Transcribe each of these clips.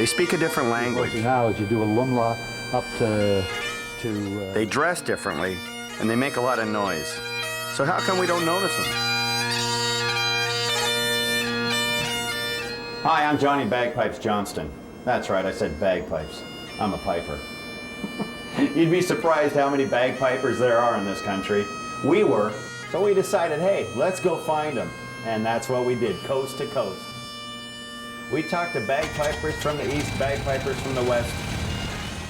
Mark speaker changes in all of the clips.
Speaker 1: They speak a different language.
Speaker 2: Now, as you do a lumla up to
Speaker 1: They dress differently, and they make a lot of noise. So how come we don't notice them? Hi, I'm Johnny Bagpipes Johnston. That's right, I said bagpipes. I'm a piper. You'd be surprised how many bagpipers there are in this country. We were, so we decided, hey, let's go find them. And that's what we did, coast to coast. We talked to bagpipers from the east, bagpipers from the west.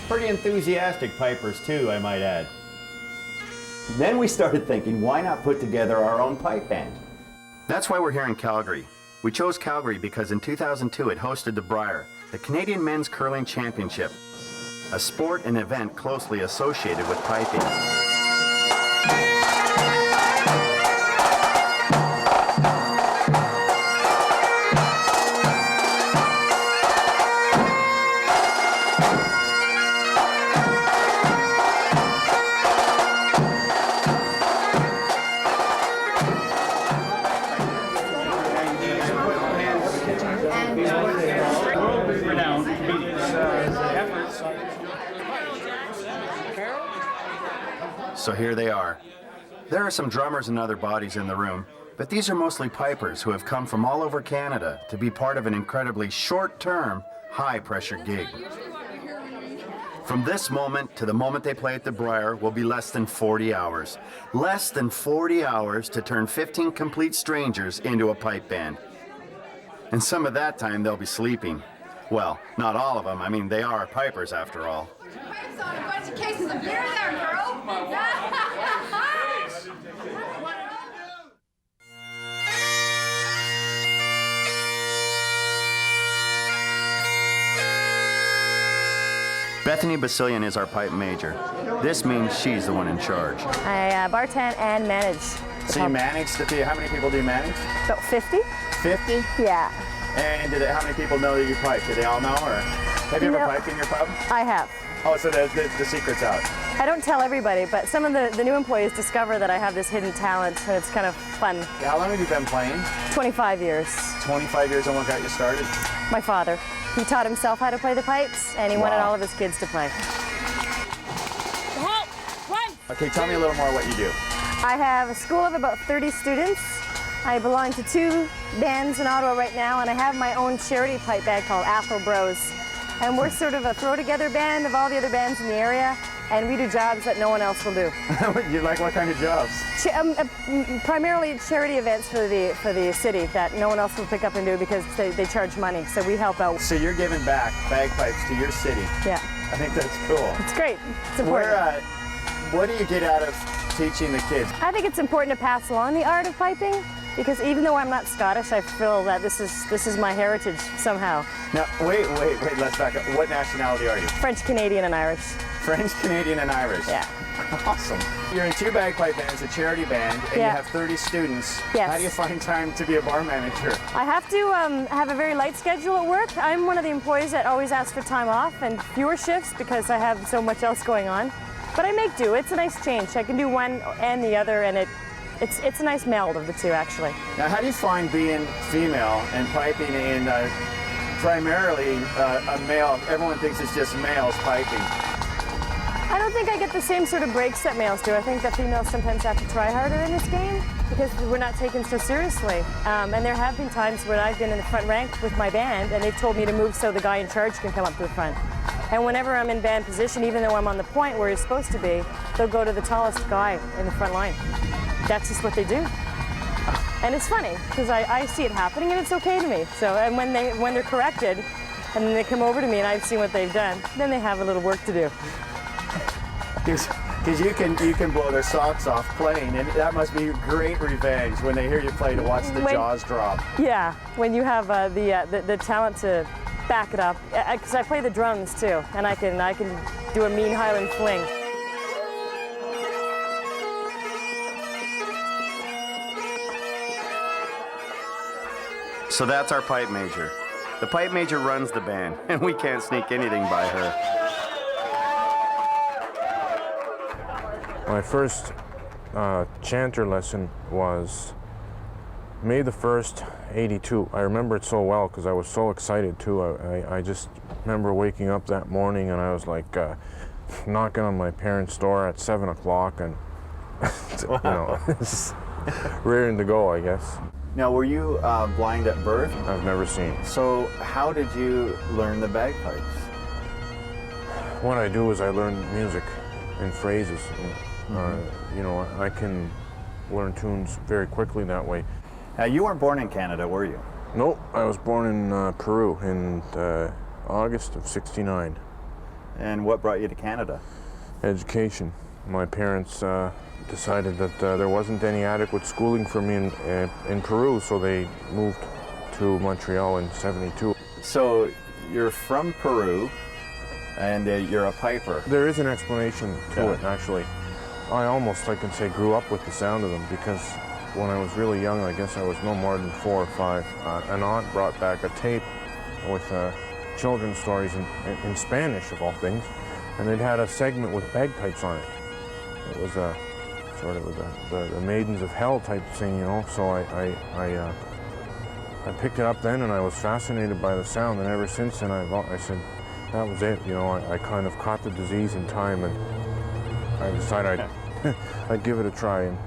Speaker 1: Pretty enthusiastic pipers too, I might add. Then we started thinking, why not put together our own pipe band? That's why we're here in Calgary. We chose Calgary because in 2002 it hosted the Brier, the Canadian Men's Curling Championship, a sport and event closely associated with piping. So here they are. There are some drummers and other bodies in the room, but these are mostly pipers who have come from all over Canada to be part of an incredibly short-term, high-pressure gig. From this moment to the moment they play at the Brier will be less than 40 hours. Less than 40 hours to turn 15 complete strangers into a pipe band. And some of that time they'll be sleeping. Well, not all of them. I mean, they are pipers after all.
Speaker 3: Pipes on a bunch of cases of beer there, girl.
Speaker 1: Bethany Basilian is our pipe major. This means she's the one in charge.
Speaker 4: I bartend and manage.
Speaker 1: So you manage how many people do you manage?
Speaker 4: About 50.
Speaker 1: 50?
Speaker 4: Yeah.
Speaker 1: And how many people know that you pipe? Do they all know, or have you ever piped in your pub?
Speaker 4: I have.
Speaker 1: Oh, so the secret's out.
Speaker 4: I don't tell everybody, but some of the new employees discover that I have this hidden talent, and it's kind of fun.
Speaker 1: How long have you been playing?
Speaker 4: 25 years.
Speaker 1: 25 years, and what got you started?
Speaker 4: My father. He taught himself how to play the pipes, and he wanted all of his kids to play.
Speaker 3: Help! Run!
Speaker 1: Okay, tell me a little more what you do.
Speaker 4: I have a school of about 30 students. I belong to 2 bands in Ottawa right now, and I have my own charity pipe band called Afro Bros. And we're sort of a throw-together band of all the other bands in the area, and we do jobs that no one else will do.
Speaker 1: You like what kind of jobs?
Speaker 4: Primarily charity events for the city that no one else will pick up and do because they charge money, so we help out.
Speaker 1: So you're giving back bagpipes to your city.
Speaker 4: Yeah.
Speaker 1: I think that's cool.
Speaker 4: It's great. It's important.
Speaker 1: What do you get out of teaching the kids?
Speaker 4: I think it's important to pass along the art of piping, because even though I'm not Scottish, I feel that this is my heritage somehow.
Speaker 1: Now, wait, let's back up. What nationality are you?
Speaker 4: French, Canadian, and Irish.
Speaker 1: French, Canadian, and Irish.
Speaker 4: Yeah.
Speaker 1: Awesome. You're in 2 bagpipe bands, a charity band, and you have 30 students.
Speaker 4: Yes.
Speaker 1: How do you find time to be a bar manager?
Speaker 4: I have to have a very light schedule at work. I'm one of the employees that always asks for time off and fewer shifts because I have so much else going on. But I make do. It's a nice change. I can do one and the other, and it's a nice meld of the 2, actually.
Speaker 1: Now, how do you find being female and piping in primarily a male? Everyone thinks it's just males piping.
Speaker 4: I don't think I get the same sort of breaks that males do. I think that females sometimes have to try harder in this game because we're not taken so seriously. And there have been times when I've been in the front rank with my band and they've told me to move so the guy in charge can come up to the front. And whenever I'm in band position, even though I'm on the point where you're supposed to be, they'll go to the tallest guy in the front line. That's just what they do. And it's funny, because I see it happening and it's okay to me. So, and when they're corrected, and then they come over to me and I've seen what they've done, then they have a little work to do.
Speaker 1: Because you can blow their socks off playing, and that must be great revenge when they hear you play to watch the jaws drop.
Speaker 4: Yeah, when you have the talent to back it up, because I play the drums too, and I can do a mean Highland fling. So that's our pipe major. The pipe major runs the band, and we can't sneak anything by her.
Speaker 5: My first chanter lesson was May the 1st, '82. I remember it so well because I was so excited too. I just remember waking up that morning and I was like knocking on my parents' door at 7 o'clock and you know, raring to go, I guess.
Speaker 1: Now, were you blind at birth?
Speaker 5: I've never seen.
Speaker 1: So how did you learn the bagpipes?
Speaker 5: What I do is I learn music and phrases. And, you know, I can learn tunes very quickly that way.
Speaker 1: You weren't born in Canada, were you?
Speaker 5: Nope, I was born in Peru in August of '69.
Speaker 1: And what brought you to Canada?
Speaker 5: Education. My parents decided that there wasn't any adequate schooling for me in Peru, so they moved to Montreal in '72.
Speaker 1: So you're from Peru, and you're a piper.
Speaker 5: There is an explanation to it, actually. I almost, I can say, grew up with the sound of them because when I was really young, I guess I was no more than 4 or 5, an aunt brought back a tape with children's stories in Spanish, of all things, and it had a segment with bagpipes on it. It was a sort of the Maidens of Hell type thing, you know, so I picked it up then and I was fascinated by the sound, and ever since then I said, that was it, you know, I kind of caught the disease in time and I decided I'd give it a try. And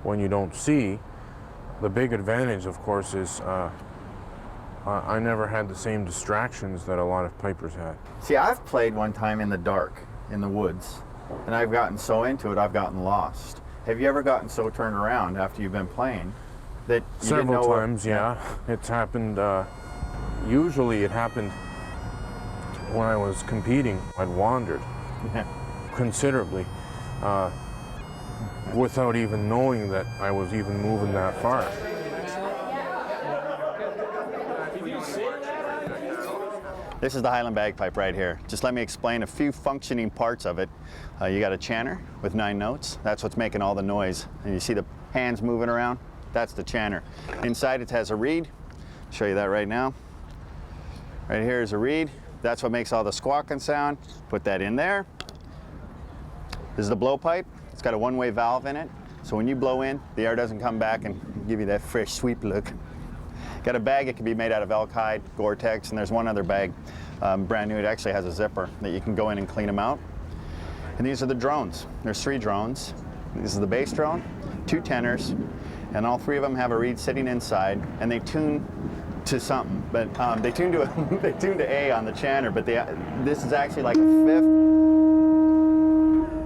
Speaker 5: when you don't see, the big advantage, of course, is I never had the same distractions that a lot of pipers had.
Speaker 1: See, I've played one time in the dark, in the woods, and I've gotten so into it, I've gotten lost. Have you ever gotten so turned around after you've been playing that you didn't know
Speaker 5: Several times, yeah. It's happened, usually it happened when I was competing. I'd wandered considerably without even knowing that I was even moving that far.
Speaker 1: This is the Highland bagpipe right here. Just let me explain a few functioning parts of it. You got a chanter with 9 notes. That's what's making all the noise. And you see the hands moving around? That's the chanter. Inside it has a reed. I'll show you that right now. Right here is a reed. That's what makes all the squawking sound. Put that in there. This is the blowpipe. It's got a one-way valve in it. So when you blow in, the air doesn't come back and give you that fresh sweep look. Got a bag. It can be made out of elk hide, Gore-Tex, and there's one other bag, brand new. It actually has a zipper that you can go in and clean them out. And these are the drones. There's 3 drones. This is the bass drone, 2 tenors, and all 3 of them have a reed sitting inside, and they tune to something. But they tune to they tune to A on the chanter, but this is actually like a 5th.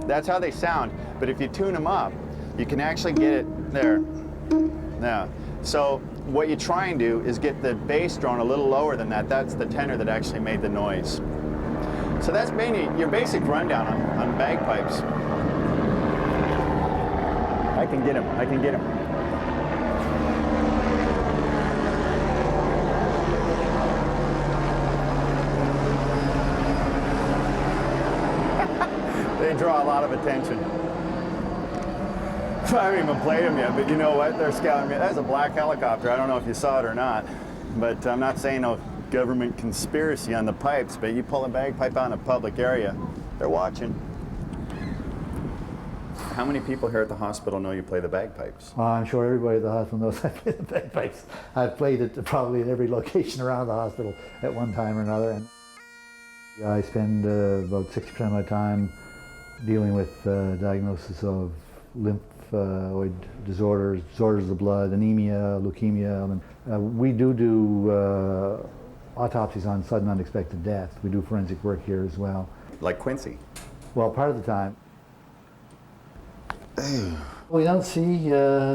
Speaker 1: That's how they sound. But if you tune them up, you can actually get it there. Now, so what you try and do is get the bass drone a little lower than that. That's the tenor that actually made the noise. So that's mainly your basic rundown on bagpipes. I can get him. I can get him. They draw a lot of attention. I haven't even played them yet, but you know what? They're scouting me. That's a black helicopter. I don't know if you saw it or not, but I'm not saying no government conspiracy on the pipes, but you pull a bagpipe out in a public area, they're watching. How many people here at the hospital know you play the bagpipes?
Speaker 2: I'm sure everybody at the hospital knows I play the bagpipes. I've played it probably in every location around the hospital at one time or another. And I spend about 60% of my time dealing with diagnosis of lymphoid disorders, disorders of the blood, anemia, leukemia. We do autopsies on sudden unexpected death. We do forensic work here as well.
Speaker 1: Like Quincy?
Speaker 2: Well, part of the time. We don't see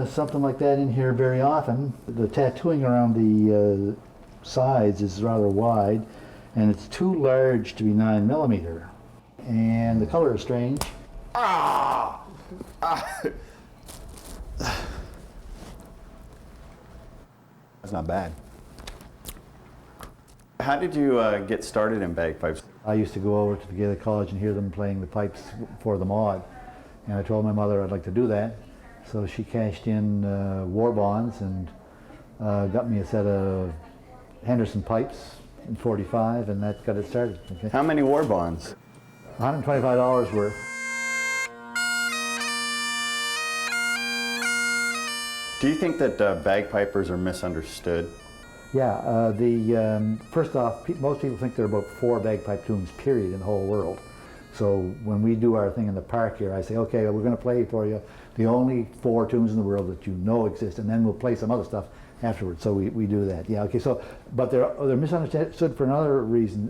Speaker 2: something like that in here very often. The tattooing around the sides is rather wide, and it's too large to be 9mm. And the color is strange.
Speaker 1: Ah! That's not bad. How did you get started in bagpipes?
Speaker 2: I used to go over to the Gaelic College and hear them playing the pipes for the mod. And I told my mother I'd like to do that. So she cashed in war bonds and got me a set of Henderson pipes in '45, and that got it started. Okay.
Speaker 1: How many war bonds?
Speaker 2: $125 worth.
Speaker 1: Do you think that bagpipers are misunderstood?
Speaker 2: Yeah, first off, most people think there are about 4 bagpipe tunes, period, in the whole world. So when we do our thing in the park here, I say, okay, well, we're going to play for you the only 4 tunes in the world that you know exist, and then we'll play some other stuff afterwards. So we do that. Yeah, okay. So, but they're misunderstood for another reason.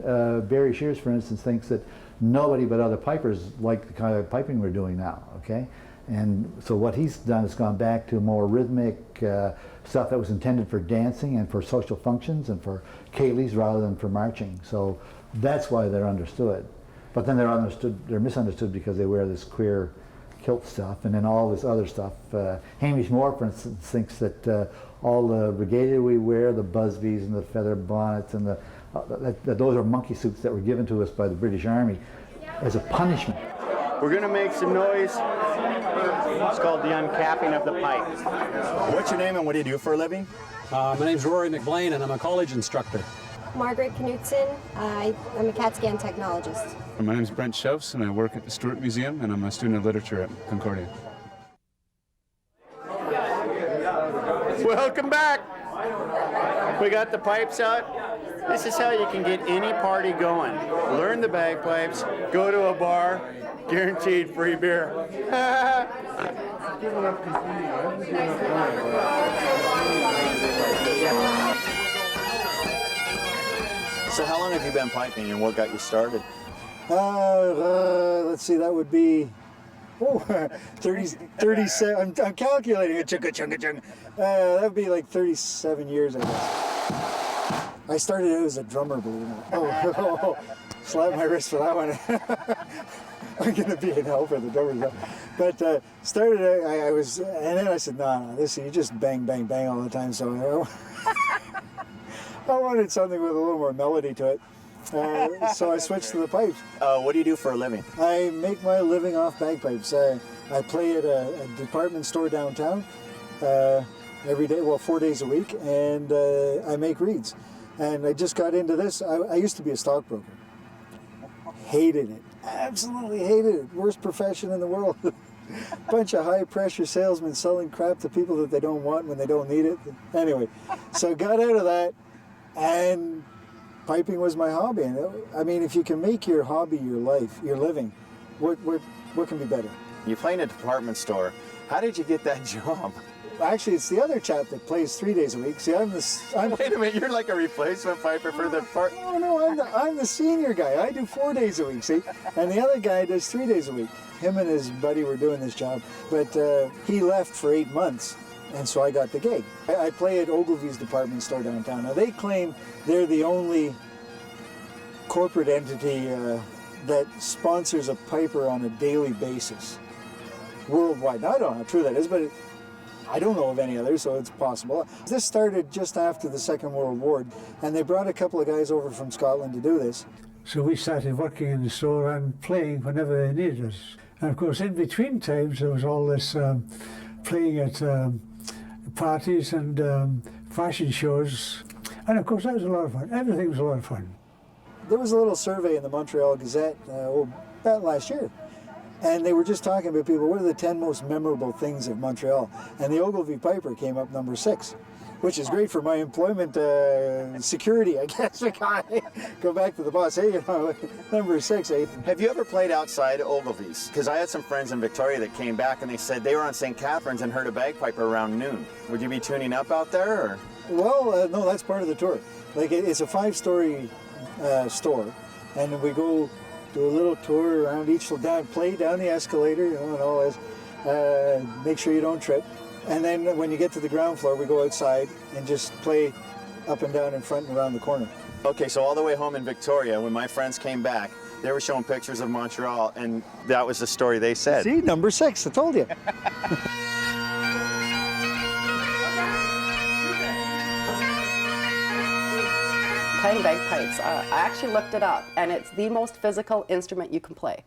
Speaker 2: Barry Shears, for instance, thinks that nobody but other pipers like the kind of piping we're doing now. Okay, and so what he's done is gone back to more rhythmic stuff that was intended for dancing and for social functions and for ceilidhs rather than for marching. So that's why they're understood. But then they're misunderstood because they wear this queer kilt stuff and then all this other stuff. Hamish Moore, for instance, thinks that all the regalia we wear, the busbies and the feather bonnets, and that those are monkey suits that were given to us by the British Army as a punishment.
Speaker 1: We're going to make some noise. It's called the uncapping of the pipe. What's your name and what do you do for a living?
Speaker 6: My name's Rory McBlain and I'm a college instructor.
Speaker 7: Margaret Knutson. I'm a CAT scan technologist.
Speaker 8: My name is Brent Schaufs and I work at the Stewart Museum and I'm a student of literature at Concordia.
Speaker 1: Welcome back. We got the pipes out. This is how you can get any party going. Learn the bagpipes, go to a bar, guaranteed free beer. So how long have you been piping and what got you started?
Speaker 9: Let's see, that would be 37. I'm calculating. That would be like 37 years, I guess. I started out as a drummer, believe it or not. Slap my wrist for that one. I'm going to be in hell for the drummers. But started out, I was, and then I said, no, this, you just bang, bang, bang all the time. So I wanted something with a little more melody to it. So I switched to the pipes.
Speaker 1: What do you do for a living?
Speaker 9: I make my living off bagpipes. I play at a department store downtown every day, well, 4 days a week, and I make reeds. And I just got into this. I used to be a stockbroker. Hated it. Absolutely hated it. Worst profession in the world. Bunch of high-pressure salesmen selling crap to people that they don't want when they don't need it. Anyway, so got out of that, and piping was my hobby. And I mean, if you can make your hobby your life, your living, what can be better?
Speaker 1: You play in a department store. How did you get that job?
Speaker 9: Actually, it's the other chap that plays 3 days a week. See, I'm
Speaker 1: Wait a minute, you're like a replacement piper for the part.
Speaker 9: No, I'm the senior guy. I do 4 days a week, see? And the other guy does 3 days a week. Him and his buddy were doing this job, but he left for 8 months, and so I got the gig. I play at Ogilvy's department store downtown. Now, they claim they're the only corporate entity that sponsors a piper on a daily basis worldwide. Now, I don't know how true that is, but I don't know of any others, so it's possible. This started just after the Second World War, and they brought a couple of guys over from Scotland to do this.
Speaker 10: So we started working in the store and playing whenever they needed us. And of course, in between times, there was all this playing at parties and fashion shows. And of course, that was a lot of fun. Everything was a lot of fun.
Speaker 9: There was a little survey in the Montreal Gazette about last year. And they were just talking about people, what are the 10 most memorable things of Montreal? And the Ogilvy Piper came up number 6, which is great for my employment security, I guess. Go back to the boss, hey, number 6, eh?
Speaker 1: Have you ever played outside Ogilvy's? Because I had some friends in Victoria that came back and they said they were on St. Catharines and heard a bagpiper around noon. Would you be tuning up out there? Or?
Speaker 9: Well, no, that's part of the tour. Like, it's a 5-story store, and we go do a little tour around each down, play down the escalator, you know, and all this. Make sure you don't trip. And then when you get to the ground floor, we go outside and just play up and down in front and around the corner.
Speaker 1: Okay, so all the way home in Victoria, when my friends came back, they were showing pictures of Montreal, and that was the story they said.
Speaker 9: See, number 6, I told you.
Speaker 11: Playing bagpipes, I actually looked it up, and it's the most physical instrument you can play.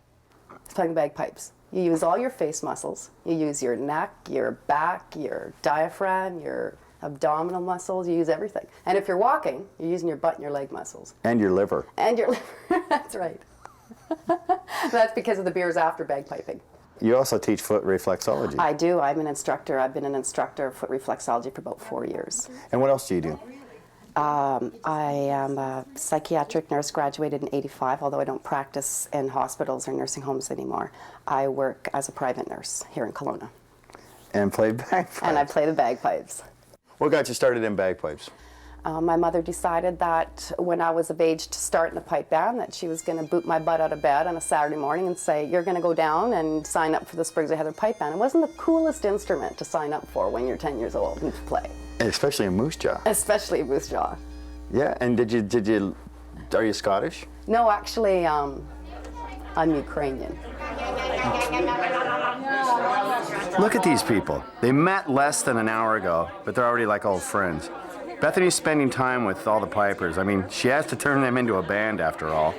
Speaker 11: It's playing bagpipes. You use all your face muscles. You use your neck, your back, your diaphragm, your abdominal muscles. You use everything. And if you're walking, you're using your butt and your leg muscles.
Speaker 1: And your liver.
Speaker 11: And your liver, that's right. That's because of the beers after bagpiping.
Speaker 1: You also teach foot reflexology.
Speaker 11: I do. I'm an instructor. I've been an instructor of foot reflexology for about 4 years.
Speaker 1: And what else do you do?
Speaker 11: I am a psychiatric nurse, graduated in '85, although I don't practice in hospitals or nursing homes anymore. I work as a private nurse here in Kelowna.
Speaker 1: And play bagpipes.
Speaker 11: And I play the bagpipes.
Speaker 1: What got you started in bagpipes?
Speaker 11: My mother decided that when I was of age to start in a pipe band that she was going to boot my butt out of bed on a Saturday morning and say, you're going to go down and sign up for the Spriggs of Heather pipe band. It wasn't the coolest instrument to sign up for when you're 10 years old and to play.
Speaker 1: Especially a moose jaw.
Speaker 11: Especially a moose jaw.
Speaker 1: Yeah, and are you Scottish?
Speaker 11: No, actually, I'm Ukrainian.
Speaker 1: Look at these people. They met less than an hour ago, but they're already like old friends. Bethany's spending time with all the pipers. I mean, she has to turn them into a band after all.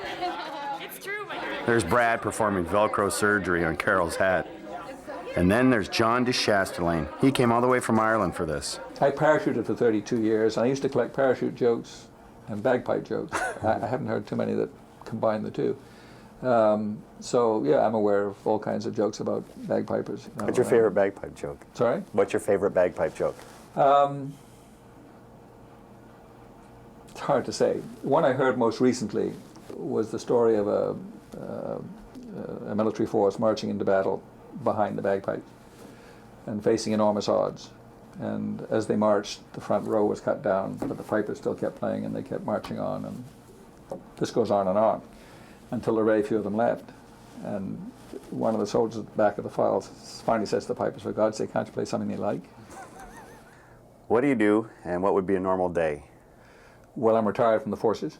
Speaker 1: There's Brad performing Velcro surgery on Carol's hat. And then there's John de Chastelaine. He came all the way from Ireland for this.
Speaker 12: I parachuted for 32 years, and I used to collect parachute jokes and bagpipe jokes. I haven't heard too many that combine the two. So, yeah, I'm aware of all kinds of jokes about bagpipers. You know,
Speaker 1: What's your favorite bagpipe joke?
Speaker 12: Sorry?
Speaker 1: What's your favorite bagpipe joke?
Speaker 12: It's hard to say. One I heard most recently was the story of a military force marching into battle behind the bagpipes and facing enormous odds. And as they marched, the front row was cut down, but the pipers still kept playing and they kept marching on. And this goes on and on until a very few of them left. And one of the soldiers at the back of the file finally says to the pipers, for God's sake, can't you play something you like?
Speaker 1: What do you do, and what would be a normal day?
Speaker 12: Well, I'm retired from the forces.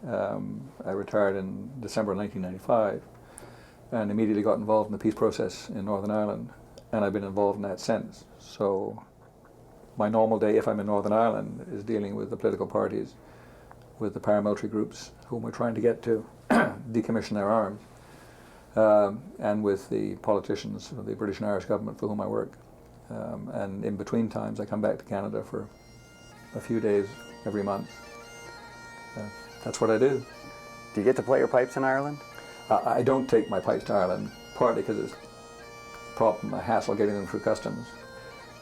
Speaker 12: I retired in December 1995 and immediately got involved in the peace process in Northern Ireland, and I've been involved in that since. So my normal day, if I'm in Northern Ireland, is dealing with the political parties, with the paramilitary groups whom we're trying to get to decommission their arms, and with the politicians of the British and Irish government for whom I work. And in between times, I come back to Canada for a few days every month. That's what I do.
Speaker 1: Do you get to play your pipes in Ireland?
Speaker 12: I don't take my pipes to Ireland, partly because it's a hassle getting them through customs.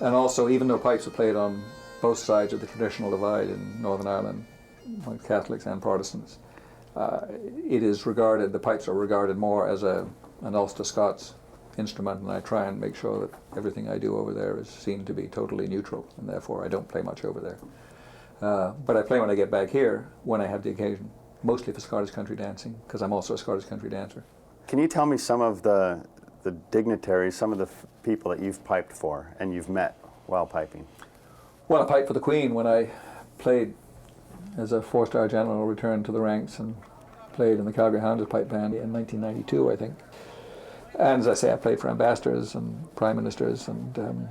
Speaker 12: And also, even though pipes are played on both sides of the traditional divide in Northern Ireland, by Catholics and Protestants, the pipes are regarded more as an Ulster Scots instrument, and I try and make sure that everything I do over there is seen to be totally neutral, and therefore I don't play much over there. But I play when I get back here, when I have the occasion, mostly for Scottish country dancing, because I'm also a Scottish country dancer.
Speaker 1: Can you tell me some of the dignitaries, some of the people that you've piped for and you've met while piping?
Speaker 12: Well, I piped for the Queen when I played as a four-star general, returned to the ranks and played in the Calgary Alberta pipe band in 1992, I think. And as I say, I played for ambassadors and prime ministers, and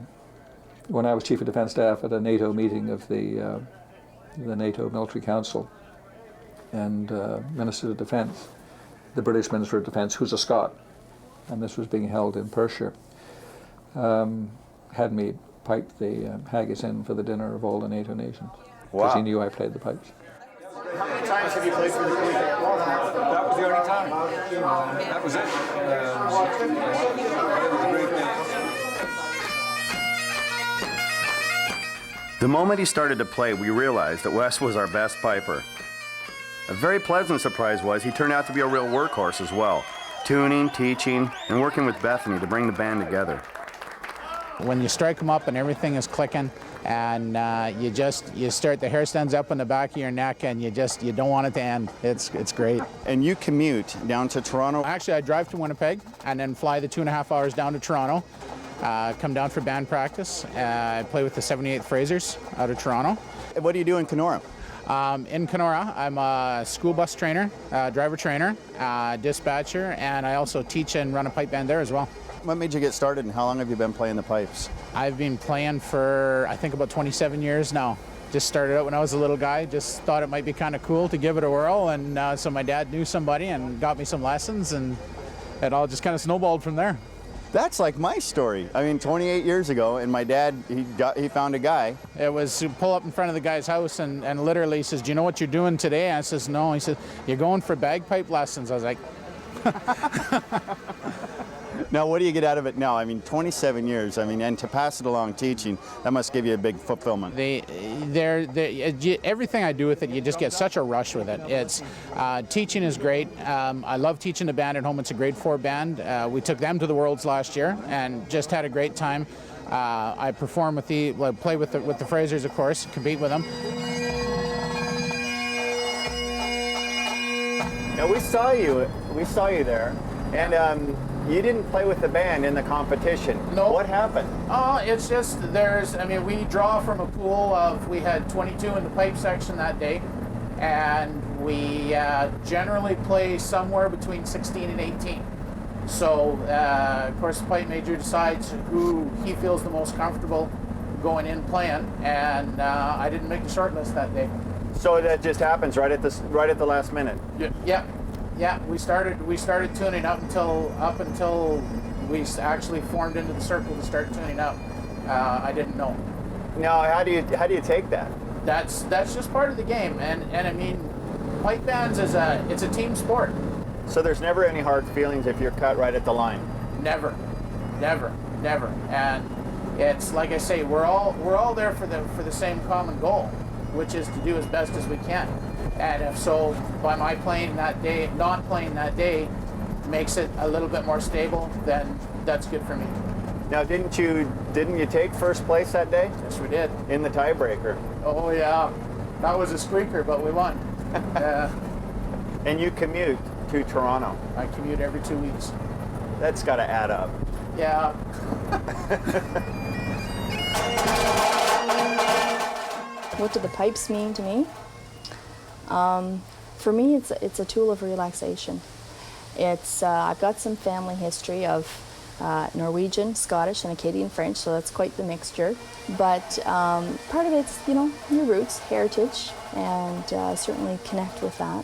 Speaker 12: when I was Chief of Defence Staff at a NATO meeting of the NATO Military Council and Minister of Defence, the British Minister of Defence, who's a Scot, and this was being held in Perthshire, had me pipe the haggis in for the dinner of all the NATO nations, because he knew I played the pipes.
Speaker 1: How many times have you played for the Queen?
Speaker 13: That was the only time. That was it. It was a great day.
Speaker 1: The moment he started to play, we realized that Wes was our best piper. A very pleasant surprise was he turned out to be a real workhorse as well, tuning, teaching, and working with Bethany to bring the band together.
Speaker 14: When you strike them up and everything is clicking, and you start, the hair stands up on the back of your neck, and you don't want it to end. It's great.
Speaker 1: And you commute down to Toronto?
Speaker 14: Actually, I drive to Winnipeg and then fly the 2.5 hours down to Toronto. Come down for band practice. I play with the 78th Frasers out of Toronto.
Speaker 1: What do you do in Kenora?
Speaker 14: In Kenora, I'm a school bus trainer, driver trainer, dispatcher, and I also teach and run a pipe band there as well.
Speaker 1: What made you get started, and how long have you been playing the pipes?
Speaker 14: I've been playing for, I think, about 27 years now. Just started out when I was a little guy, just thought it might be kind of cool to give it a whirl, and so my dad knew somebody and got me some lessons, and it all just kind of snowballed from there.
Speaker 1: That's like my story. I mean, 28 years ago, and my dad, he found a guy.
Speaker 14: It was to pull up in front of the guy's house, and literally he says, "Do you know what you're doing today?" I says, "No." He said, "You're going for bagpipe lessons." I was like,
Speaker 1: Now, what do you get out of it now? I mean, 27 years, I mean, and to pass it along teaching, that must give you a big fulfillment.
Speaker 14: Everything I do with it, you just get such a rush with it. It's teaching is great. I love teaching the band at home. It's a grade 4 band. We took them to the Worlds last year and just had a great time. I perform with play with the Frasers, of course, compete with them.
Speaker 1: Now, we saw you there, and you didn't play with the band in the competition.
Speaker 14: No.
Speaker 1: What happened?
Speaker 14: It's just we draw from a pool of, we had 22 in the pipe section that day, and we generally play somewhere between 16 and 18. So, of course, the pipe major decides who he feels the most comfortable going in playing, and I didn't make the short list that day.
Speaker 1: So that just happens right at the last minute.
Speaker 14: Yeah. We started tuning up until we actually formed into the circle to start tuning up. I didn't know.
Speaker 1: Now, how do you take that?
Speaker 14: That's just part of the game, and I mean, pipe bands it's a team sport.
Speaker 1: So there's never any hard feelings if you're cut right at the line.
Speaker 14: Never. And it's like I say, we're all there for the same common goal, which is to do as best as we can. And if so, by my not playing that day, makes it a little bit more stable, then that's good for me.
Speaker 1: Now, didn't you take first place that day?
Speaker 14: Yes, we did.
Speaker 1: In the tiebreaker.
Speaker 14: Oh yeah, that was a squeaker, but we won.
Speaker 1: And you commute to Toronto.
Speaker 14: I commute every 2 weeks.
Speaker 1: That's got to add up.
Speaker 14: Yeah.
Speaker 15: What do the pipes mean to me? For me, it's a tool of relaxation. I've got some family history of Norwegian, Scottish, and Acadian French, so that's quite the mixture. But part of it's, your roots, heritage, and certainly connect with that.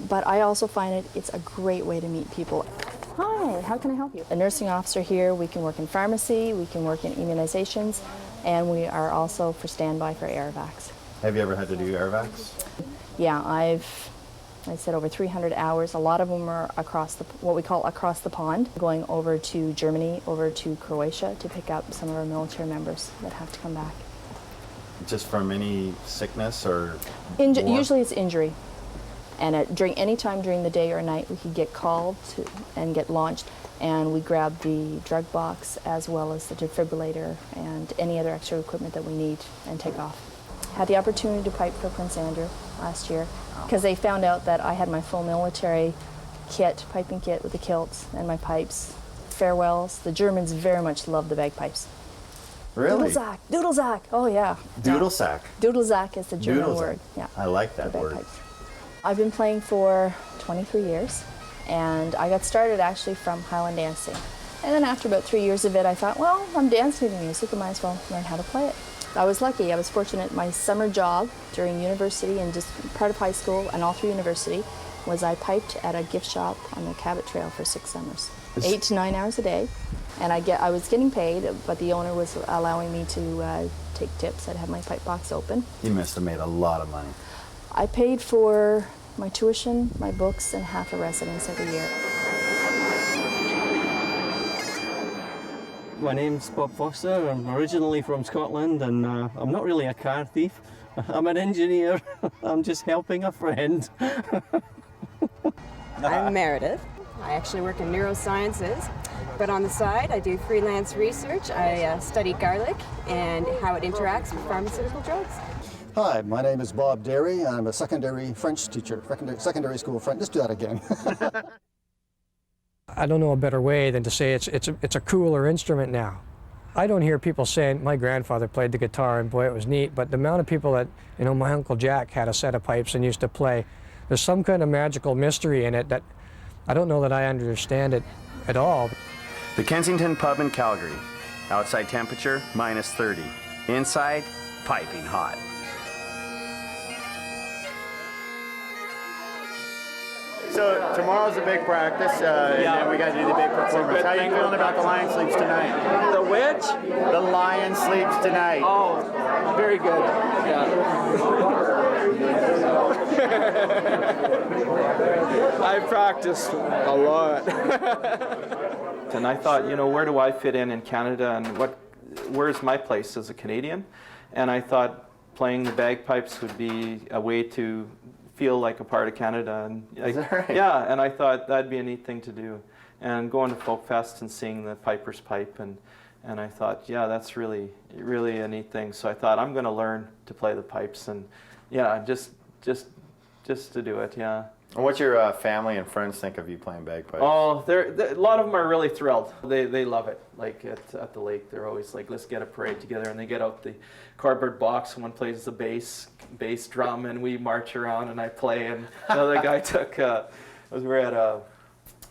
Speaker 15: But I also find it's a great way to meet people. Hi, how can I help you? A nursing officer here, we can work in pharmacy, we can work in immunizations, and we are also for standby for airvacs.
Speaker 1: Have you ever had to do airvacs?
Speaker 15: Yeah, I said over 300 hours. A lot of them are what we call across the pond, going over to Germany, over to Croatia to pick up some of our military members that have to come back.
Speaker 1: Just from any sickness or
Speaker 15: usually it's injury. And during any time during the day or night, we could get called and get launched, and we grab the drug box as well as the defibrillator and any other extra equipment that we need and take off. Had the opportunity to pipe for Prince Andrew last year because they found out that I had my full military kit, piping kit with the kilts and my pipes. Farewells. The Germans very much love the bagpipes.
Speaker 1: Really?
Speaker 15: Doodlesack. Oh yeah.
Speaker 1: Doodlesack.
Speaker 15: Doodlesack is the German word. Yeah.
Speaker 1: I like that word.
Speaker 15: I've been playing for 23 years, and I got started actually from Highland dancing. And then after about 3 years of it, I thought, well, I'm dancing to music, I might as well learn how to play it. I was lucky. I was fortunate. My summer job during university and just part of high school and all through university was I piped at a gift shop on the Cabot Trail for 6 summers, 8 to 9 hours a day. And I was getting paid, but the owner was allowing me to take tips. I'd have my pipe box open.
Speaker 1: You must have made a lot of money.
Speaker 15: I paid for my tuition, my books, and half a residence every year.
Speaker 16: My name's Bob Foster. I'm originally from Scotland, and I'm not really a car thief. I'm an engineer. I'm just helping a friend.
Speaker 17: I'm Meredith. I actually work in neurosciences, but on the side I do freelance research. I study garlic and how it interacts with pharmaceutical drugs.
Speaker 18: Hi, my name is Bob Derry. I'm a secondary French teacher, secondary school French. Let's do that again.
Speaker 19: I don't know a better way than to say it's a cooler instrument now. I don't hear people saying, my grandfather played the guitar and boy, it was neat, but the amount of people that, my Uncle Jack had a set of pipes and used to play, there's some kind of magical mystery in it that I don't know that I understand it at all.
Speaker 1: The Kensington Pub in Calgary. Outside temperature, -30. Inside, piping hot. So tomorrow's a big practice, and then we got to do the big performance. How are you feeling about the Lion Sleeps Tonight?
Speaker 20: The which?
Speaker 1: The Lion Sleeps Tonight.
Speaker 20: Oh, very good. Yeah. I practiced a lot. And I thought, you know, where do I fit in Canada, and where's my place as a Canadian? And I thought playing the bagpipes would be a way to feel like a part of Canada. And
Speaker 1: Is that right?
Speaker 20: Yeah, and I thought that'd be a neat thing to do. And going to Folk Fest and seeing the Pipers pipe, and I thought, yeah, that's really a neat thing. So I thought I'm going to learn to play the pipes, and yeah, just to do it, yeah.
Speaker 1: And what's your family and friends think of you playing bagpipes?
Speaker 20: Oh, a lot of them are really thrilled. They love it. Like at the lake, they're always like, let's get a parade together, and they get out the cardboard box. One plays the bass drum, and we march around, and I play. And another guy we were at a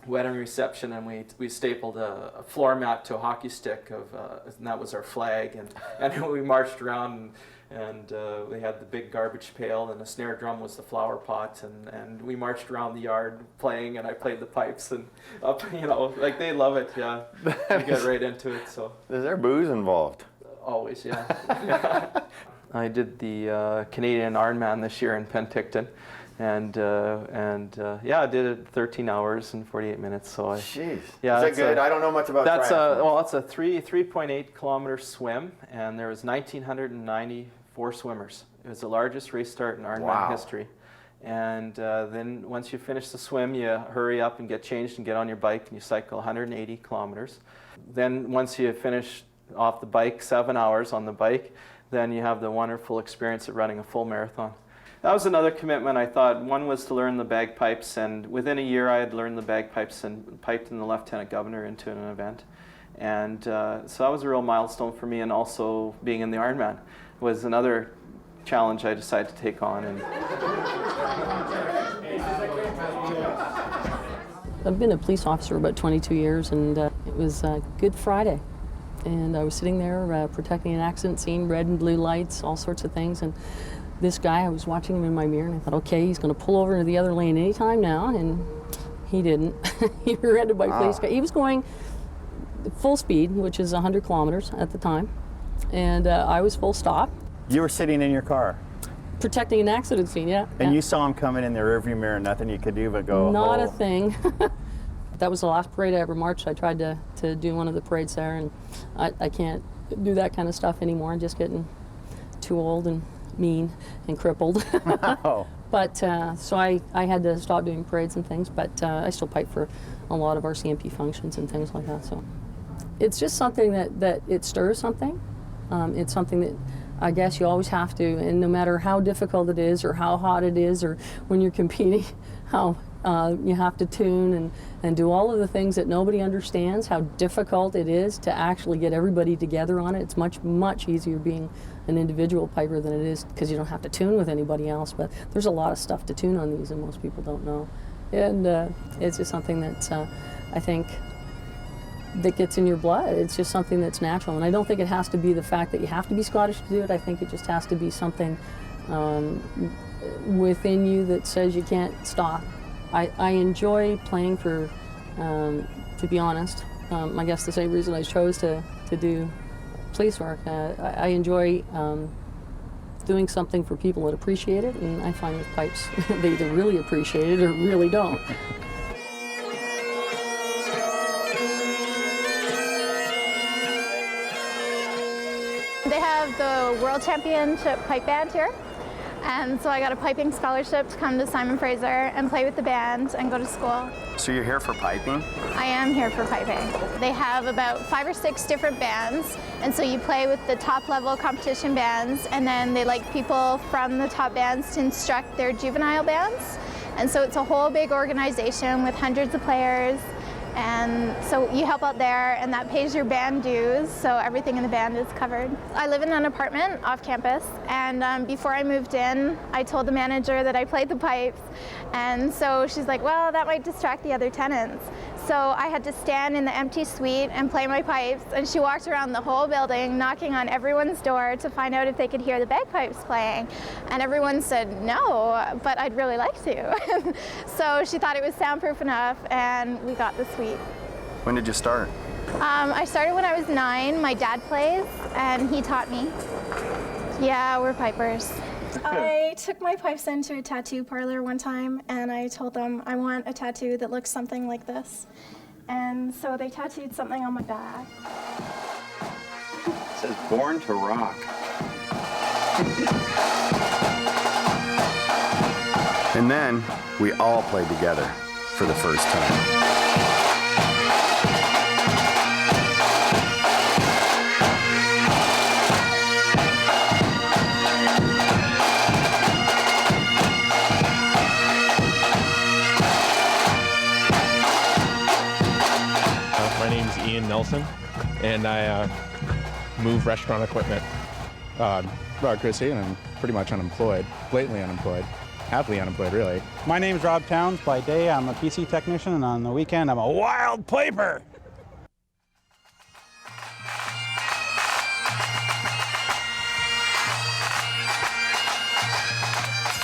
Speaker 20: wedding reception, and we stapled a floor mat to a hockey stick and that was our flag, and we marched around, and we had the big garbage pail, and the snare drum was the flower pot, and we marched around the yard playing, and I played the pipes, and up, you know, like they love it, yeah. We get right into it, so.
Speaker 1: Is there booze involved?
Speaker 20: Always, yeah. Yeah. I did the Canadian Ironman this year in Penticton. And yeah, I did it 13 hours and 48 minutes. So
Speaker 1: jeez,
Speaker 20: yeah,
Speaker 1: is that good? I don't know much about triathlon.
Speaker 20: Well, it's a 3.8 kilometer swim, and there was 1,994 swimmers. It was the largest race start in Ironman history. And then once you finish the swim, you hurry up and get changed and get on your bike, and you cycle 180 kilometers. Then once you finish off the bike, 7 hours on the bike, then you have the wonderful experience of running a full marathon. That was another commitment. I thought one was to learn the bagpipes, and within a year I had learned the bagpipes and piped in the Lieutenant Governor into an event. And so that was a real milestone for me, and also being in the Ironman was another challenge I decided to take on. And
Speaker 21: I've been a police officer about 22 years, and it was Good Friday. And I was sitting there protecting an accident scene, red and blue lights, all sorts of things. And this guy, I was watching him in my mirror, and I thought, okay, he's going to pull over into the other lane anytime now, and he didn't. He rear-ended my police car. He was going full speed, which is 100 kilometers at the time, and I was full stop.
Speaker 1: You were sitting in your car?
Speaker 21: Protecting an accident scene, yeah.
Speaker 1: And you saw him coming in the rearview mirror, nothing you could do but go,
Speaker 21: not a thing. That was the last parade I ever marched. I tried to do one of the parades there, and I can't do that kind of stuff anymore. I'm just getting too old and mean and crippled.
Speaker 1: Oh.
Speaker 21: But so I had to stop doing parades and things, but I still pipe for a lot of our CMP functions and things like that. So it's just something that it stirs something. It's something that I guess you always have to, and no matter how difficult it is or how hot it is or when you're competing, how you have to tune and do all of the things that nobody understands, how difficult it is to actually get everybody together on it. It's much, much easier being an individual piper than it is, because you don't have to tune with anybody else, but there's a lot of stuff to tune on these and most people don't know. And it's just something that I think that gets in your blood. It's just something that's natural, and I don't think it has to be the fact that you have to be Scottish to do it. I think it just has to be something within you that says you can't stop. I enjoy playing for, to be honest, I guess the same reason I chose to do police work. I enjoy doing something for people that appreciate it, and I find with pipes, they either really appreciate it or really don't.
Speaker 22: They have the World Championship pipe band here. And so I got a piping scholarship to come to Simon Fraser and play with the band and go to school.
Speaker 1: So you're here for piping?
Speaker 22: I am here for piping. They have about 5 or 6 different bands, and so you play with the top level competition bands, and then they like people from the top bands to instruct their juvenile bands. And so it's a whole big organization with hundreds of players. And so you help out there, and that pays your band dues, so everything in the band is covered. I live in an apartment off campus, and before I moved in, I told the manager that I played the pipes, and so she's like, well, that might distract the other tenants. So I had to stand in the empty suite and play my pipes, and she walked around the whole building knocking on everyone's door to find out if they could hear the bagpipes playing. And everyone said no, but I'd really like to. So she thought it was soundproof enough, and we got the suite.
Speaker 1: When did you start?
Speaker 22: I started when I was 9. My dad plays, and he taught me. Yeah, we're pipers.
Speaker 3: I took my pipes into a tattoo parlor one time and I told them I want a tattoo that looks something like this. And so they tattooed something on my back.
Speaker 1: It says Born to Rock. And then we all played together for the first time.
Speaker 4: My name's Ian Nelson, and I move restaurant equipment.
Speaker 23: Chrissy, and I'm pretty much unemployed, blatantly unemployed, happily unemployed, really.
Speaker 24: My name's Rob Towns. By day, I'm a PC technician, and on the weekend, I'm a wild piper.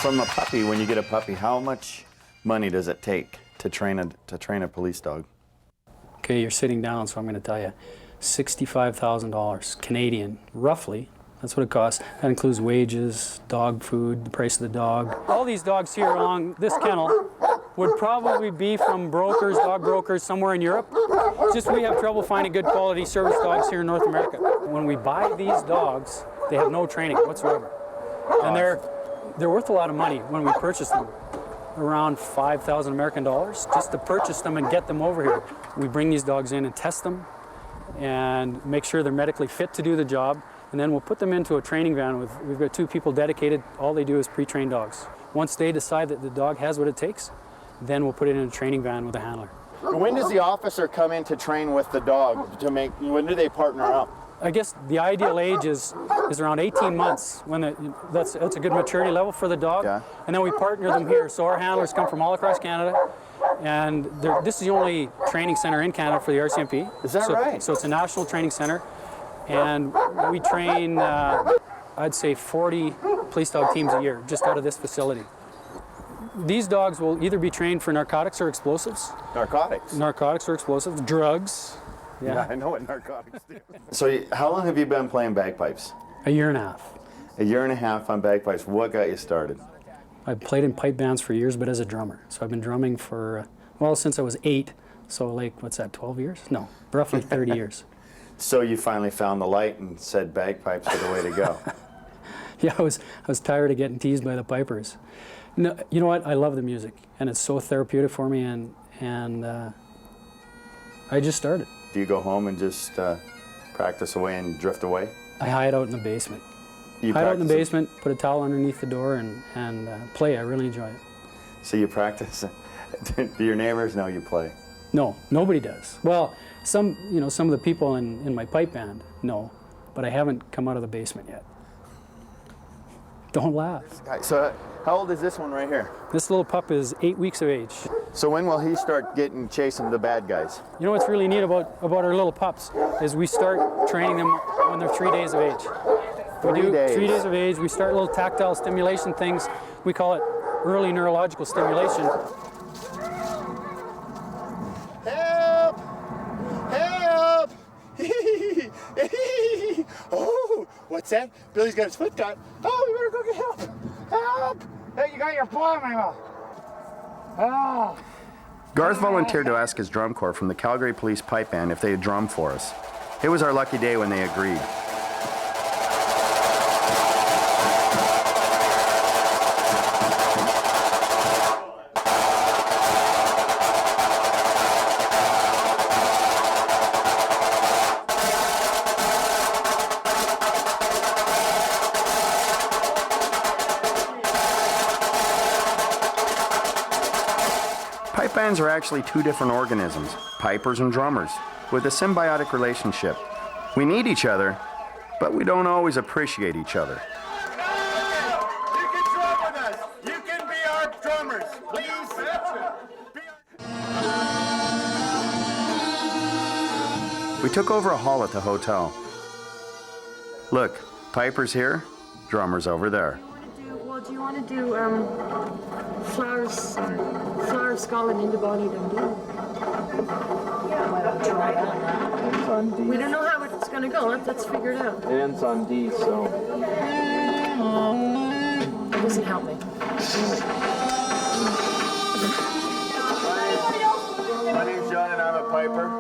Speaker 1: From a puppy, when you get a puppy, how much money does it take to train a police dog?
Speaker 6: Okay, you're sitting down, so I'm going to tell you. $65,000 Canadian, roughly. That's what it costs. That includes wages, dog food, the price of the dog. All these dogs here along this kennel would probably be from brokers, dog brokers somewhere in Europe. Just we have trouble finding good quality service dogs here in North America. When we buy these dogs, they have no training whatsoever. And they're worth a lot of money when we purchase them. Around 5,000 American dollars just to purchase them and get them over here. We bring these dogs in and test them and make sure they're medically fit to do the job, and then we'll put them into a training van. We've got 2 people dedicated. All they do is pre-train dogs. Once they decide that the dog has what it takes, then we'll put it in a training van with a handler.
Speaker 1: When does the officer come in to train with the dog? When do they partner up?
Speaker 6: I guess the ideal age is around 18 months. That's a good maturity level for the dog. Yeah. And then we partner them here. So our handlers come from all across Canada. And this is the only training center in Canada for the RCMP.
Speaker 1: Is that right?
Speaker 6: So it's a national training center. And we train, I'd say, 40 police dog teams a year just out of this facility. These dogs will either be trained for narcotics or explosives.
Speaker 1: Narcotics?
Speaker 6: Narcotics or explosives. Drugs.
Speaker 1: Yeah, I know what narcotics do. So how long have you been playing bagpipes?
Speaker 6: A year and a half.
Speaker 1: A year and a half on bagpipes. What got you started?
Speaker 6: I've played in pipe bands for years, but as a drummer. So I've been drumming for, since I was 8. So like, what's that, 12 years? No, roughly 30 years.
Speaker 1: So you finally found the light and said bagpipes are the way to go.
Speaker 6: Yeah, I was tired of getting teased by the pipers. No, you know what? I love the music, and it's so therapeutic for me, and I just started.
Speaker 1: Do you go home and just practice away and drift away?
Speaker 6: I hide out in the basement. Hide out in the basement, put a towel underneath the door, and play. I really enjoy it.
Speaker 1: So you practice? Do your neighbors know you play?
Speaker 6: No, nobody does. Well, some of the people in my pipe band know, but I haven't come out of the basement yet. Don't laugh.
Speaker 1: So how old is this one right here?
Speaker 6: This little pup is 8 weeks of age.
Speaker 1: So when will he start chasing the bad guys?
Speaker 6: You know what's really neat about our little pups is we start training them when they're 3 days of age. We do 3 days of age. We start little tactile stimulation things. We call it early neurological stimulation.
Speaker 1: Help! Help! Oh, what's that? Billy's got his foot caught. Oh, we better go get help! Help!
Speaker 25: Hey, you got your fly in my mouth. Oh.
Speaker 1: Garth volunteered to ask his drum corps from the Calgary Police Pipe Band if they would drum for us. It was our lucky day when they agreed. Pipe bands are actually 2 different organisms, pipers and drummers, with a symbiotic relationship. We need each other, but we don't always appreciate each other.
Speaker 25: You can drum with us. You can be our drummers. Please.
Speaker 1: We took over a hall at the hotel. Look, pipers here, drummers over there.
Speaker 21: Do you want to do Flowers Scotland into Bonnie Dundee? Yeah, why don't try that? We don't know how it's going to go. Let's figure it out.
Speaker 20: It ends on D, so.
Speaker 17: doesn't help me.
Speaker 1: My name's John and I'm a piper.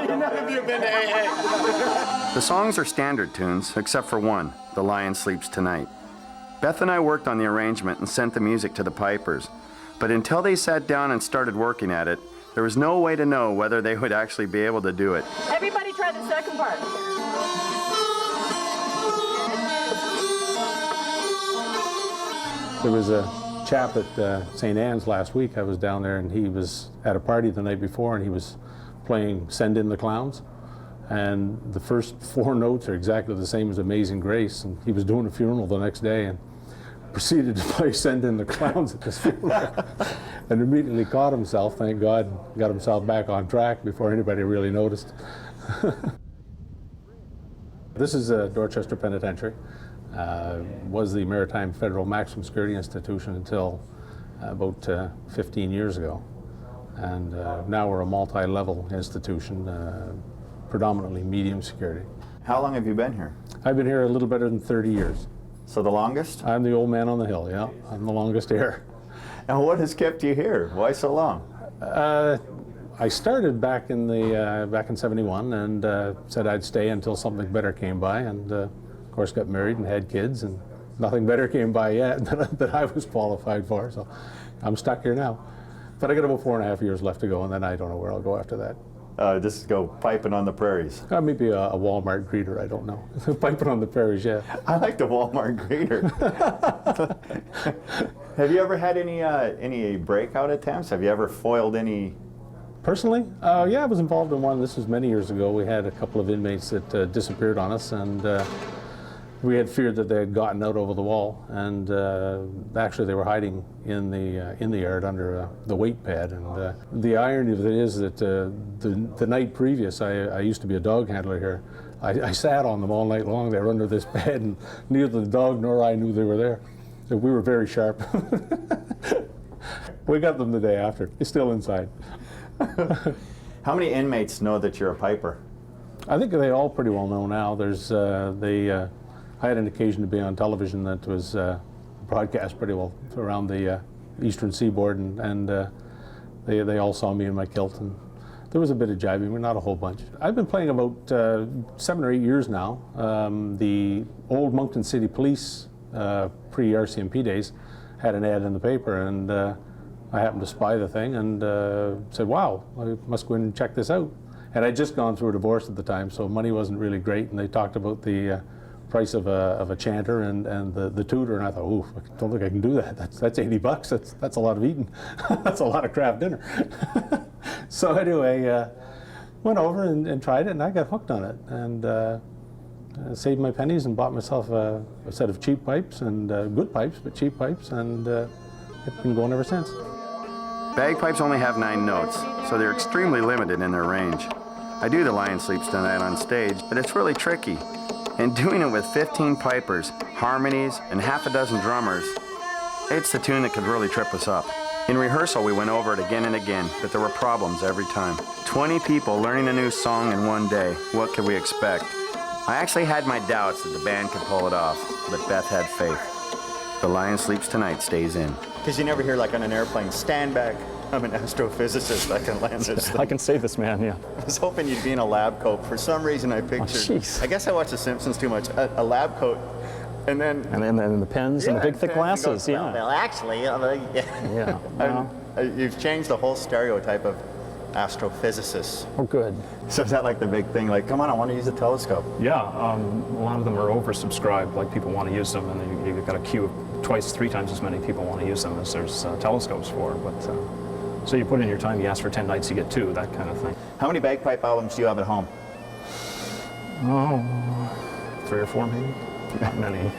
Speaker 1: None of you have been to AA. The songs are standard tunes, except for one, The Lion Sleeps Tonight. Beth and I worked on the arrangement and sent the music to the pipers. But until they sat down and started working at it, there was no way to know whether they would actually be able to do it.
Speaker 17: Everybody try the second part.
Speaker 2: There was a chap at St. Anne's last week. I was down there and he was at a party the night before and he was playing Send in the Clowns. And the first 4 notes are exactly the same as Amazing Grace. And he was doing a funeral the next day and proceeded to play Send in the Clowns at this funeral. And immediately caught himself, thank God, got himself back on track before anybody really noticed. This is Dorchester Penitentiary. Was the Maritime Federal Maximum Security Institution until about 15 years ago. And now we're a multi-level institution, predominantly medium security.
Speaker 1: How long have you been here?
Speaker 2: I've been here a little better than 30 years.
Speaker 1: So the longest?
Speaker 2: I'm the old man on the hill, yeah. I'm the longest here.
Speaker 1: And what has kept you here? Why so long?
Speaker 2: I started back in back in '71 and said I'd stay until something better came by, and of course got married and had kids, and nothing better came by yet that I was qualified for. So I'm stuck here now. But I got about 4.5 years left to go, and then I don't know where I'll go after that.
Speaker 1: Just go piping on the prairies.
Speaker 2: Maybe a Walmart greeter, I don't know. Piping on the prairies, yeah.
Speaker 1: I like the Walmart greeter. Have you ever had any breakout attempts? Have you ever foiled any?
Speaker 2: Personally? Yeah, I was involved in one. This was many years ago. We had a couple of inmates that disappeared on us, and we had feared that they had gotten out over the wall, and actually they were hiding in the yard under the weight pad. And the irony of it is that the night previous, I used to be a dog handler here. I sat on them all night long. They were under this bed, and neither the dog nor I knew they were there. So we were very sharp. We got them the day after. They're still inside.
Speaker 1: How many inmates know that you're a piper?
Speaker 2: I think they all pretty well know now. There's I had an occasion to be on television that was broadcast pretty well around the eastern seaboard, and they all saw me in my kilt, and there was a bit of jibing, but not a whole bunch. I've been playing about 7 or 8 years now. The old Moncton City Police pre-RCMP days had an ad in the paper, and I happened to spy the thing and said, wow, I must go in and check this out. And I'd just gone through a divorce at the time, so money wasn't really great, and they talked about the price of a chanter and the tutor, and I thought, ooh, I don't think I can do that. That's $80. That's a lot of eating. That's a lot of craft dinner. So anyway, went over and tried it, and I got hooked on it, and saved my pennies and bought myself a set of cheap pipes, and good pipes, but cheap pipes, and it's been going ever since.
Speaker 1: Bagpipes only have 9 notes, so they're extremely limited in their range. I do The Lion Sleeps Tonight on stage, but it's really tricky. And doing it with 15 pipers, harmonies, and half a dozen drummers, it's the tune that could really trip us up. In rehearsal, we went over it again and again, but there were problems every time. 20 people learning a new song in one day. What could we expect? I actually had my doubts that the band could pull it off, but Beth had faith. The Lion Sleeps Tonight stays in. Because you never hear, like on an airplane, stand back, I'm an astrophysicist, I can land this thing.
Speaker 5: I can save this man, yeah.
Speaker 1: I was hoping you'd be in a lab coat. For some reason I pictured, I guess I watched The Simpsons too much, a lab coat, and then
Speaker 5: the pens and the big thick glasses, yeah.
Speaker 1: Well, actually,
Speaker 5: yeah.
Speaker 1: You've changed the whole stereotype of astrophysicists.
Speaker 5: Oh, good.
Speaker 1: So is that like the big thing, like, come on, I want to use a telescope?
Speaker 5: Yeah, a lot of them are oversubscribed, like people want to use them, and you've got a queue of twice, 3 times as many people want to use them as there's telescopes for, but so you put in your time, you ask for 10 nights, you get 2, that kind of thing.
Speaker 1: How many bagpipe albums do you have at home?
Speaker 5: Oh, 3 or 4 maybe, not many.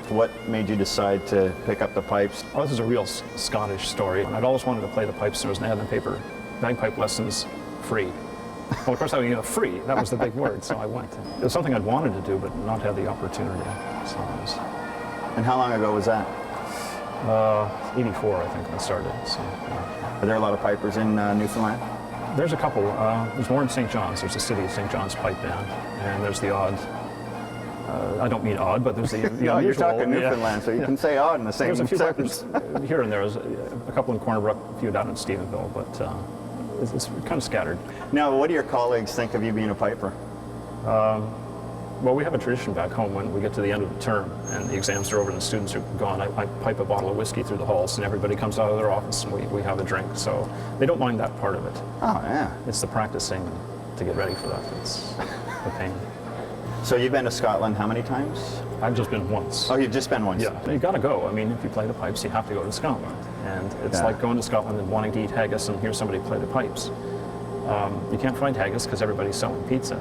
Speaker 1: What made you decide to pick up the pipes?
Speaker 5: Well, this is a real Scottish story. I'd always wanted to play the pipes. There was an ad in the paper, bagpipe lessons free. Well, of course, I mean, free, that was the big word, so I went. It was something I'd wanted to do, but not had the opportunity. So
Speaker 1: And how long ago was that?
Speaker 5: 84, I think, I started. So,
Speaker 1: Are there a lot of pipers in Newfoundland?
Speaker 5: There's a couple. There's more in St. John's. There's the City of St. John's Pipe Band, and there's the odd I don't mean odd, but there's the
Speaker 1: No, you're
Speaker 5: unusual.
Speaker 1: talking Newfoundland, so you can say odd in the same
Speaker 5: There's a few
Speaker 1: sentence.
Speaker 5: pipers here and there. There's a couple in Corner Brook, a few down in Stephenville, but it's kind of scattered.
Speaker 1: Now, what do your colleagues think of you being a piper?
Speaker 5: Well, we have a tradition back home when we get to the end of the term and the exams are over and the students are gone. I pipe a bottle of whiskey through the halls and everybody comes out of their office and we have a drink. So they don't mind that part of it.
Speaker 1: Oh, yeah.
Speaker 5: It's the practicing to get ready for that that's the pain.
Speaker 1: So you've been to Scotland how many times?
Speaker 5: I've just been once.
Speaker 1: Oh, you've just been once?
Speaker 5: Yeah, you gotta go. I mean, if you play the pipes, you have to go to Scotland. And it's like going to Scotland and wanting to eat haggis and hear somebody play the pipes. You can't find haggis because everybody's selling pizza.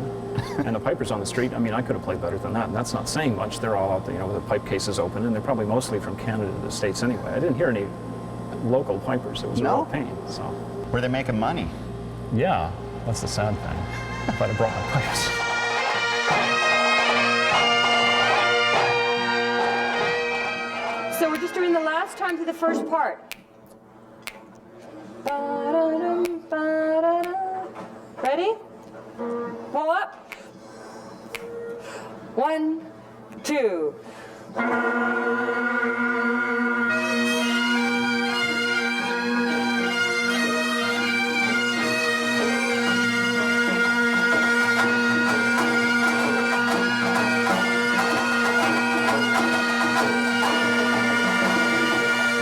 Speaker 5: And the pipers on the street, I mean, I could have played better than that. And that's not saying much. They're all out there, you know, with the pipe cases open, and they're probably mostly from Canada to the States anyway. I didn't hear any local pipers. It was a real pain. So.
Speaker 1: Were they making money?
Speaker 5: Yeah, that's the sad thing. If I'd have brought my pipes.
Speaker 7: So we're just doing the last time to the first part. Ba-da-dum, ba-da-da. Ready? Pull up. 1, 2.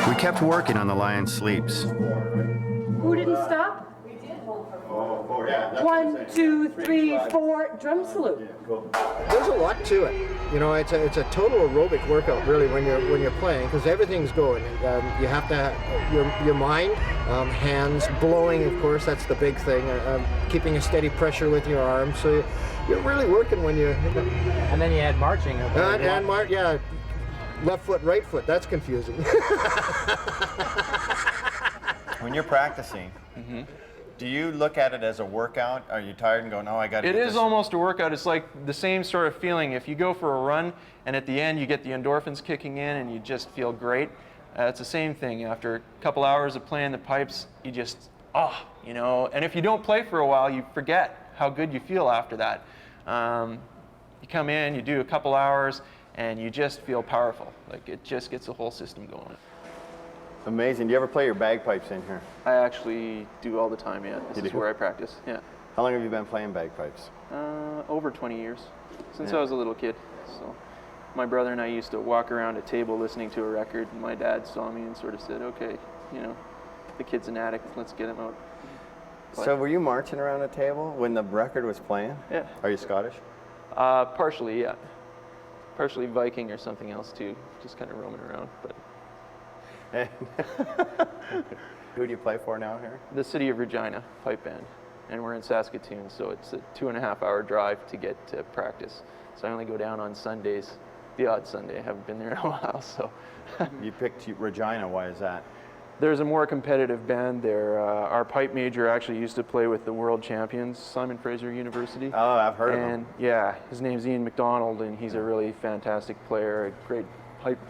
Speaker 1: We kept working on The Lion Sleeps.
Speaker 7: Who didn't stop?
Speaker 1: Oh, yeah.
Speaker 7: 1, 2, 3, 4. Drum salute.
Speaker 8: There's a lot to it. You know, it's a total aerobic workout really when you're playing because everything's going. You have to have your mind, hands, blowing. Of course, that's the big thing. Keeping a steady pressure with your arms. So you're really working when you're.
Speaker 9: And then you add marching.
Speaker 8: Yeah. Left foot, right foot. That's confusing.
Speaker 1: When you're practicing, do you look at it as a workout? Are you tired and going, oh, I got to
Speaker 20: It
Speaker 1: get
Speaker 20: is
Speaker 1: this?
Speaker 20: almost a workout. It's like the same sort of feeling. If you go for a run and at the end you get the endorphins kicking in and you just feel great, it's the same thing. After a couple hours of playing the pipes, you just, you know. And if you don't play for a while, you forget how good you feel after that. You come in, you do a couple hours, and you just feel powerful. Like it just gets the whole system going.
Speaker 1: Amazing. Do you ever play your bagpipes in here?
Speaker 20: I actually do all the time, yeah. This is where I practice, yeah.
Speaker 1: How long have you been playing bagpipes?
Speaker 20: Over 20 years, since
Speaker 1: Yeah.
Speaker 20: I was a little kid. So my brother and I used to walk around a table listening to a record, and my dad saw me and sort of said, okay, you know, the kid's an addict, let's get him out.
Speaker 1: So were you marching around a table when the record was playing?
Speaker 20: Yeah.
Speaker 1: Are you Scottish?
Speaker 20: Partially, yeah. Partially Viking or something else too, just kind of roaming around. But
Speaker 1: who do you play for now here?
Speaker 20: The City of Regina Pipe Band, and we're in Saskatoon, so it's a 2.5-hour drive to get to practice. So I only go down on Sundays, the odd Sunday. I haven't been there in a while, so.
Speaker 1: You picked Regina. Why is that?
Speaker 20: There's a more competitive band there. Our pipe major actually used to play with the world champions, Simon Fraser University.
Speaker 1: Oh, I've heard of him.
Speaker 20: And yeah, his name's Ian McDonald, and he's a really fantastic player, a great pipe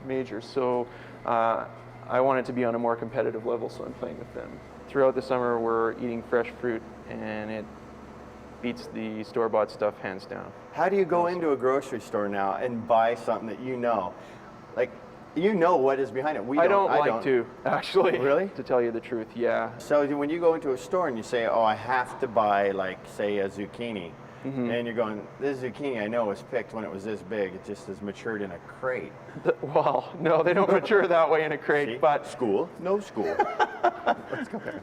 Speaker 20: major. So I wanted to be on a more competitive level, so I'm playing with them. Throughout the summer, we're eating fresh fruit, and it beats the store-bought stuff hands down.
Speaker 1: How do you go into a grocery store now and buy something that you know? Like, you know what is behind it.
Speaker 20: I don't like to, actually.
Speaker 1: Really?
Speaker 20: To tell you the truth, yeah.
Speaker 1: So when you go into a store and you say, oh, I have to buy, like, say, a zucchini, and you're going, this zucchini I know was picked when it was this big. It just is matured in a crate.
Speaker 20: Well, no, they don't mature that way in a crate.
Speaker 1: See?
Speaker 20: But
Speaker 1: School? No school. Let's go there.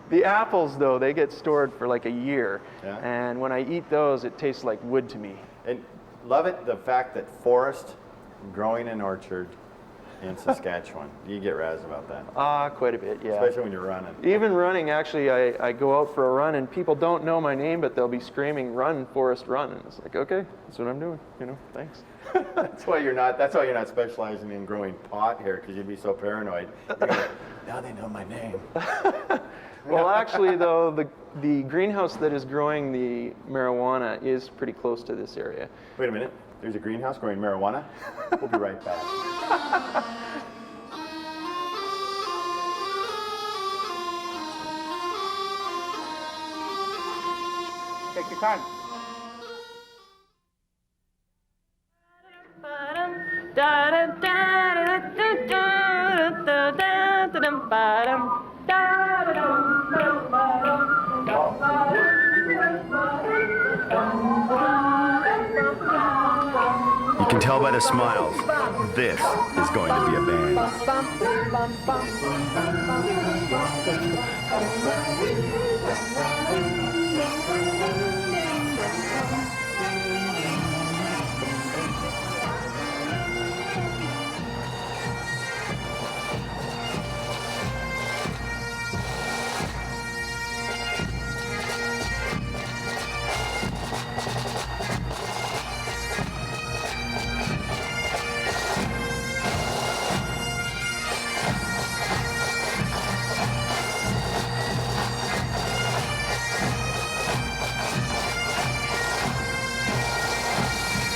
Speaker 20: The apples, though, they get stored for like a year.
Speaker 1: Yeah.
Speaker 20: And when I eat those, it tastes like wood to me.
Speaker 1: And love it, the fact that forest growing an orchard in Saskatchewan. You get razzed about that.
Speaker 20: Quite a bit, yeah.
Speaker 1: Especially when you're running.
Speaker 20: Even running, actually, I go out for a run and people don't know my name, but they'll be screaming, "Run, Forrest, run!" And it's like, okay, that's what I'm doing. You know, thanks.
Speaker 1: That's why you're not specializing in growing pot here, because you'd be so paranoid. You're like, now they know my name.
Speaker 20: Well, actually, though, the greenhouse that is growing the marijuana is pretty close to this area.
Speaker 1: Wait a minute. There's a greenhouse growing marijuana? We'll be right back.
Speaker 9: Take your time.
Speaker 1: You can tell by the smiles, this is going to be a band.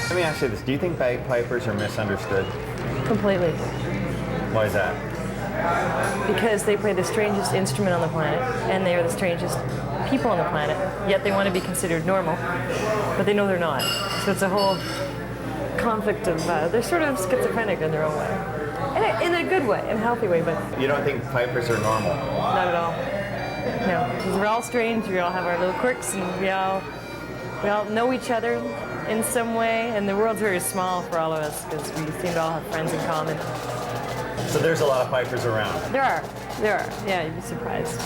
Speaker 1: Let me ask you this, do you think bagpipers are misunderstood?
Speaker 10: Completely.
Speaker 1: Why is that?
Speaker 10: Because they play the strangest instrument on the planet, and they are the strangest people on the planet, yet they want to be considered normal, but they know they're not. So it's a whole conflict of, they're sort of schizophrenic in their own way. In a good way, in a healthy way, but...
Speaker 1: You don't think pipers are normal?
Speaker 10: Not at all. No, because we're all strange, we all have our little quirks, and we all know each other in some way, and the world's very small for all of us because we seem to all have friends in common.
Speaker 1: So there's a lot of pipers around?
Speaker 10: There are, yeah, you'd be surprised.